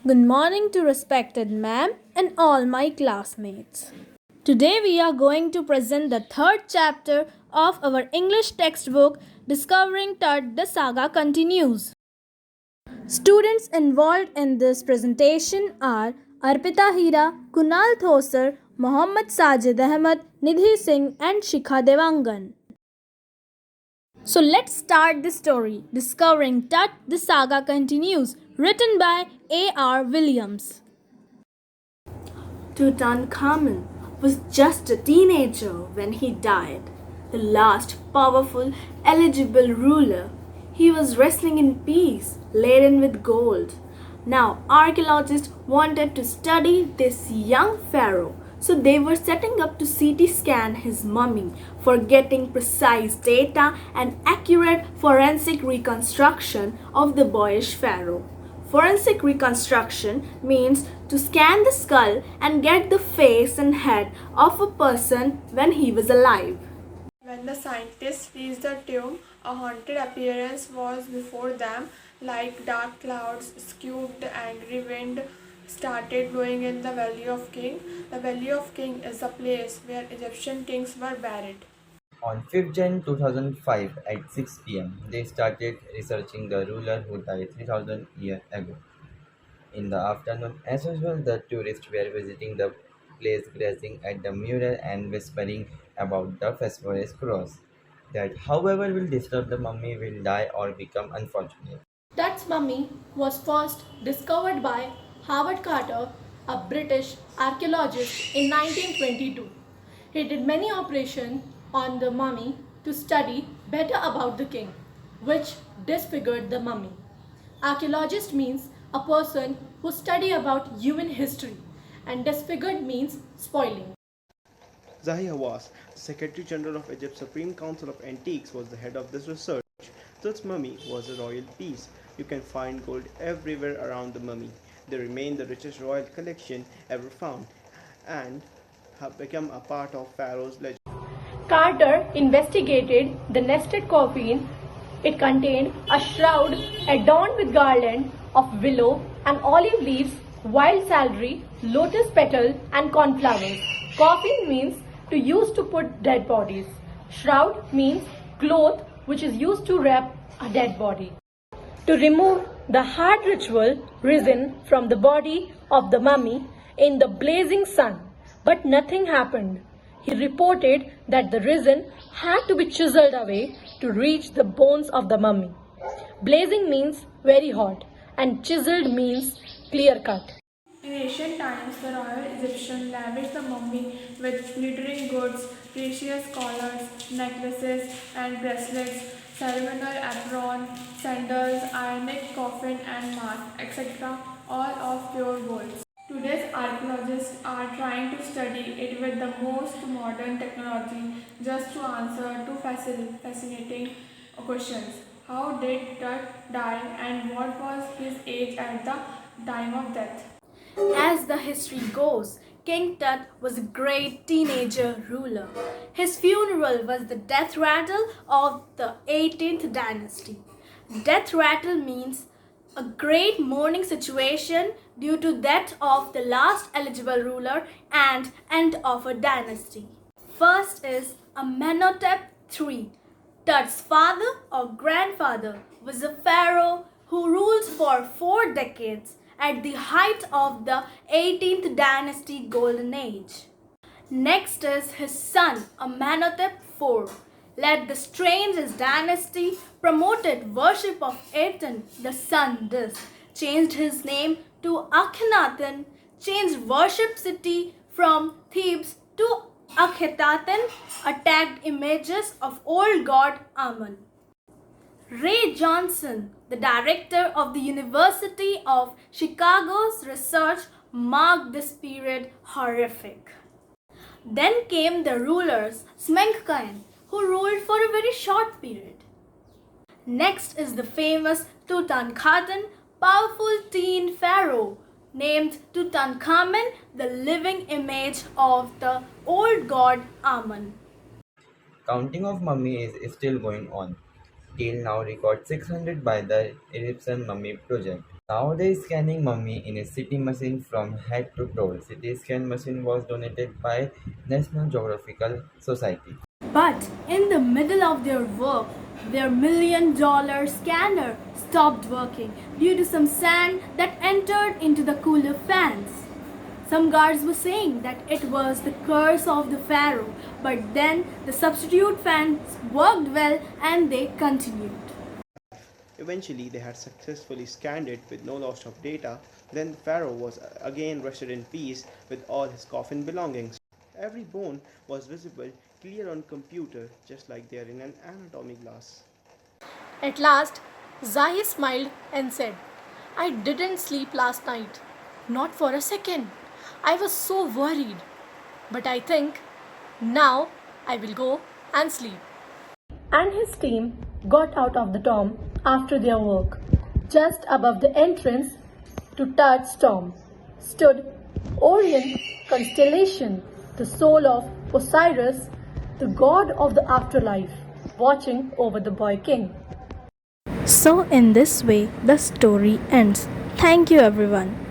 Good morning to respected ma'am and all my classmates. Today we are going to present the third chapter of our English textbook Discovering Tut the Saga continues. Students involved in this presentation are Arpita Hira, Kunal Thosar, Mohammad Sajid Ahmed, Nidhi Singh and Shikha Devangan. So let's start the story. Discovering Tut the Saga continues, written by A.R. Williams. Tutankhamun was just a teenager when he died, the last powerful, eligible ruler. He was wrestling in peace, laden with gold. Now, archaeologists wanted to study this young pharaoh, so they were setting up to CT scan his mummy for getting precise data and accurate forensic reconstruction of the boyish pharaoh. Forensic reconstruction means to scan the skull and get the face and head of a person when he was alive. When the scientists reached the tomb, a haunted appearance was before them, like dark clouds, skewed angry wind started blowing in the Valley of King. The Valley of King is the place where Egyptian kings were buried. On 5th Jan 2005 at 6 p.m., they started researching the ruler who died 3000 years ago. In the afternoon, as usual, the tourists were visiting the place, gazing at the mural and whispering about the phosphorus cross. That, however, will disturb the mummy, will die or become unfortunate. Tut's mummy was first discovered by Howard Carter, a British archaeologist, in 1922. He did many operations on the mummy to study better about the king, which disfigured the mummy. Archaeologist means a person who study about human history, and disfigured means spoiling. Zahir Hawass, the Secretary General of Egypt's Supreme Council of Antiques, was the head of this research. Tut's mummy was a royal piece. You can find gold everywhere around the mummy. They remain the richest royal collection ever found and have become a part of Pharaoh's legend. Carter investigated the nested coffin. It contained a shroud adorned with garland of willow and olive leaves, wild celery, lotus petal, and cornflowers. Coffin means to use to put dead bodies. Shroud means cloth which is used to wrap a dead body. To remove the hard ritual resin from the body of the mummy in the blazing sun, but nothing happened. He reported that the resin had to be chiseled away to reach the bones of the mummy. Blazing means very hot and chiseled means clear cut. In ancient times, the royal Egyptians lavished the mummy with glittering goods, precious collars, necklaces, and bracelets, ceremonial apron, sandals, ironic coffin and mask, etc., all of pure gold. Today's archaeologists are trying to study it with the most modern technology just to answer two fascinating questions. How did Tut die and what was his age at the time of death? As the history goes, King Tut was a great teenager ruler. His funeral was the death rattle of the 18th dynasty. Death rattle means a great mourning situation due to death of the last eligible ruler and end of a dynasty. First is Amenhotep III. Tut's father or grandfather was a pharaoh who ruled for 4 decades at the height of the 18th dynasty golden age. Next is his son Amenhotep IV led the strange dynasty, promoted worship of Aten, the sun disk, changed his name to Akhenaten, changed worship city from Thebes to Akhetaten, attacked images of old god Amun. Ray Johnson, the director of the University of Chicago's research, marked this period horrific. Then came the rulers Smenkhkane, who ruled for a very short period. Next is the famous Tutankhaten, powerful teen pharaoh, named Tutankhamen, the living image of the old god Amun. Counting of mummies is still going on. Till now record 600 by the Egyptian Mummy Project. Nowadays, scanning mummy in a CT machine from head to toe. CT scan machine was donated by National Geographical Society. But in the middle of their work, their $1 million scanner stopped working due to some sand that entered into the cooler fans. Some guards were saying that it was the curse of the pharaoh, but then the substitute fans worked well and they continued. Eventually, they had successfully scanned it with no loss of data. Then the pharaoh was again rested in peace with all his coffin belongings. Every bone was visible, clear on computer, just like they are in an anatomy class. At last, Zahi smiled and said, I didn't sleep last night. Not for a second. I was so worried. But I think now I will go and sleep. And his team got out of the tomb after their work. Just above the entrance to Tut's tomb stood Orion constellation, the soul of Osiris, the god of the afterlife, watching over the boy king. So, in this way, the story ends. Thank you, everyone.